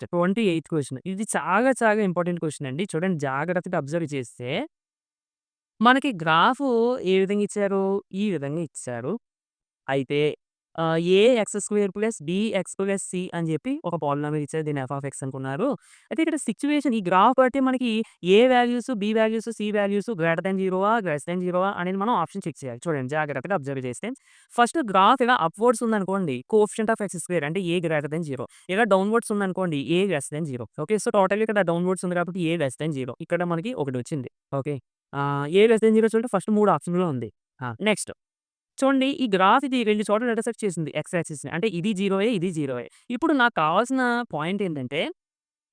Next 28థ్ question. ఇది చాలా చాలా ఇంపార్టెంట్ క్వెషన్ అండి. చూడండి జాగ్రత్తగా అబ్జర్వ్ చేస్తే, మనకి గ్రాఫు ఏ విధంగా ఇచ్చారు? ఈ విధంగా ఇచ్చారు. అయితే A x square plus B x plus C అని చెప్పి ఒక పాలినామియల్ ఇచ్చారు. దీన్ని ఎఫ్ ఆఫ్ ఎక్స్ అనుకున్నారు. అయితే ఇక్కడ సిట్యుయేషన్ ఈ గ్రాఫ్ బట్టి మనకి A values, B values, C values greater than 0ఆ, లెస్ థాన్ 0ఆ అనేది మనం ఆప్షన్ చెక్ చేయాలి. చూడండి జాగ్రత్తగా అబ్జర్వ్ చేస్తే ఫస్ట్ గ్రాఫ్ ఇలా అప్‌వర్డ్స్ ఉందనుకోండి కోఎఫిషియంట్ ఆఫ్ ఎక్స్ స్క్వేర్ అంటే ఏ గ్రేటర్ థాన్ 0. ఇలా డౌన్‌వర్డ్స్ ఉందనుకోండి A less than 0. Okay. So, టోటల్‌గా ఇక్కడ డౌన్‌వర్డ్స్ ఉంది కాబట్టి ఏ లెస్ థాన్ 0. ఇక్కడ మనకి ఒకటొచ్చింది. ఓకే. ఏ లెస్ థాన్ 0 చూడండి ఫస్ట్ 3 ఆప్షన్‌లో ఉంది. నెక్స్ట్ చూడండి ఈ గ్రాఫ్ ఇది 2 చోట్ల ఇంటర్సెక్ట్ చేసింది ఎక్స్ యాక్సిస్‌ని. అంటే ఇది జీరోయే, ఇది జీరోయే. ఇప్పుడు నాకు కావాల్సిన పాయింట్ ఏంటంటే,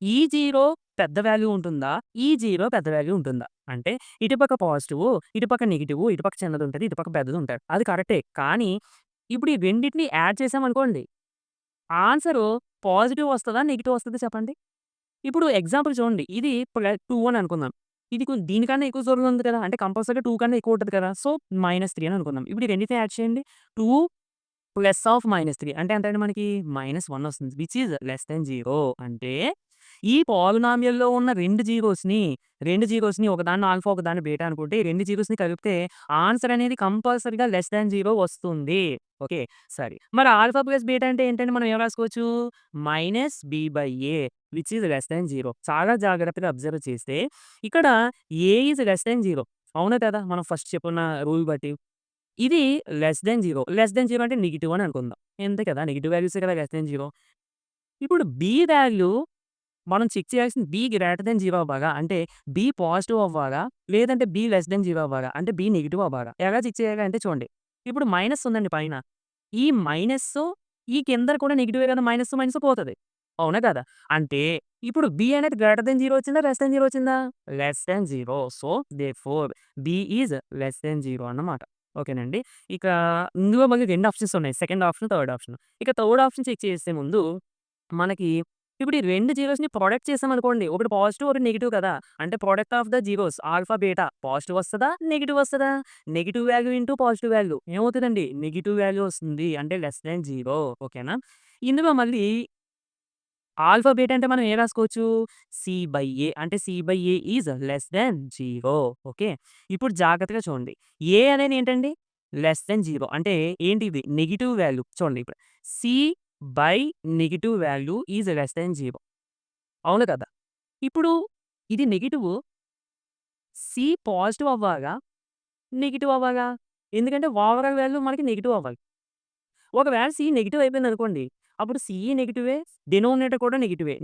ఈ జీరో పెద్ద వాల్యూ ఉంటుందా? ఈ జీరో పెద్ద వాల్యూ ఉంటుందా? అంటే ఇటుపక్క పాజిటివు, ఇటుపక్క నెగెటివు, ఇటుపక్క చిన్నదుంటది, ఇటుపక్క పెద్దదుంటది. అది కరెక్టే. కానీ ఇప్పుడు ఈ రెండిటిని యాడ్ చేసామనుకోండి, ఆన్సరు పాజిటివ్ వస్తదా? నెగెటివ్ వస్తదా చెప్పండి? ఇప్పుడు ఎగ్జాంపుల్ చూడండి. ఇది 2 అని అనుకుందాం. ఇది దీనికన్నా ఎక్కువ దూరంలో ఉంది కదా! అంటే కంపల్సరీగా 2 కన్నా ఎక్కువ ఉంటది కదా! సో, -3 అని అనుకుందాం. ఇప్పుడు ఈ రెండిటిని యాడ్ చేయండి. 2 ప్లస్ ఆఫ్ -3 అంటే ఎంతండి మనకి? -1 వస్తుంది. విచ్ ఈస్ లెస్ థాన్ 0 అంటే ఈ పోలినామియల్‌లో ఉన్న 2 జీరోస్‌ని ఒకదాన్ని ఆల్ఫా, ఒకదాన్ని బీటా అనుకుంటే ఈ 2 జీరోస్‌ని కలిపితే ఆన్సర్ అనేది కంపల్సరీగా లెస్ థాన్ 0 వస్తుంది. ఓకే. సరే. మరి ఆల్ఫా ప్లస్ బీటా అంటే ఏంటంటే మనం ఏం రాసుకోవచ్చు? -b/a which is less than 0. చాలా జాగ్రత్తగా అబ్జర్వ్ చేస్తే ఇక్కడ ఏ ఈస్ లెస్ థాన్ 0. అవునా కదా! మనం ఫస్ట్ చెప్పుకున్న రూల్ బట్టి. ఇది లెస్ థాన్ 0. లెస్ థాన్ 0 అంటే నెగెటివ్ అని అనుకుందాం. అంతే కదా! నెగెటివ్ వాల్యూసే కదా లెస్ థాన్ 0. ఇప్పుడు బి వాల్యూ మనం చెక్ చేయాల్సింది బి గ్రేటర్ థాన్ 0 అవ్వాలా? అంటే బి పాజిటివ్ అవ్వాలా? లేదంటే బి లెస్ థాన్ 0 అవ్వాలా? అంటే బి నెగెటివ్ అవ్వాలా? ఎలా చెక్ చేయాలి అంటే చూడండి. ఇప్పుడు మైనస్ ఉందండి పైన. ఈ మైనస్సు ఈ కిందన కూడా నెగెటివే కదా! మైనస్, మైనస్ పోతది. అవునా కదా! అంటే ఇప్పుడు బి అనేది గ్రేటర్ థాన్ 0 వచ్చిందా? లెస్ థాన్ 0 వచ్చిందా? Less than 0. So, therefore B is less than 0 అన్నమాట. ఓకేనండి. ఇక ఇందులో మళ్ళీ 2 ఆప్షన్స్ ఉన్నాయి. Second option, third option. ఇక థర్డ్ ఆప్షన్ చెక్ చేసే ముందు మనకి ఇప్పుడు ఈ 2 జీరోస్‌ని ప్రొడక్ట్ చేసామనుకోండి. ఒకటి పాజిటివ్, ఒకటి నెగెటివ్ కదా! అంటే product of the zeros alpha, beta positive వస్తదా? నెగెటివ్ వస్తదా? Negative value into positive value ఏమవుతదండి? నెగెటివ్ వాల్యూ వస్తుంది. అంటే లెస్ థాన్ 0 ఓకేనా? ఇందులో మళ్ళీ ఆల్ఫా, బీటా అంటే మనం ఏం రాసుకోవచ్చు? సి/ఏ అంటే సి/ఏ ఈజ్ లెస్ థాన్ 0 ఓకే. ఇప్పుడు జాగ్రత్తగా చూడండి. ఏ అనేది ఏంటండి? లెస్ థాన్ 0 అంటే ఏంటిది? Negative value. చూడండి ఇప్పుడు సి/నెగెటివ్ వాల్యూ ఈజ్ లెస్ థాన్ 0 అవును కదా! ఇప్పుడు ఇది నెగెటివు. సి పాజిటివ్ అవ్వాలా? నెగెటివ్ అవ్వాలా? ఎందుకంటే ఓవరాల్ వాల్యూ మనకి నెగెటివ్ అవ్వాలి. ఒకవేళ సి నెగెటివ్ అయిపోయిందనుకోండి. అప్పుడు సి నెగెటివే, డినోమినేటర్ కూడా నెగెటివే.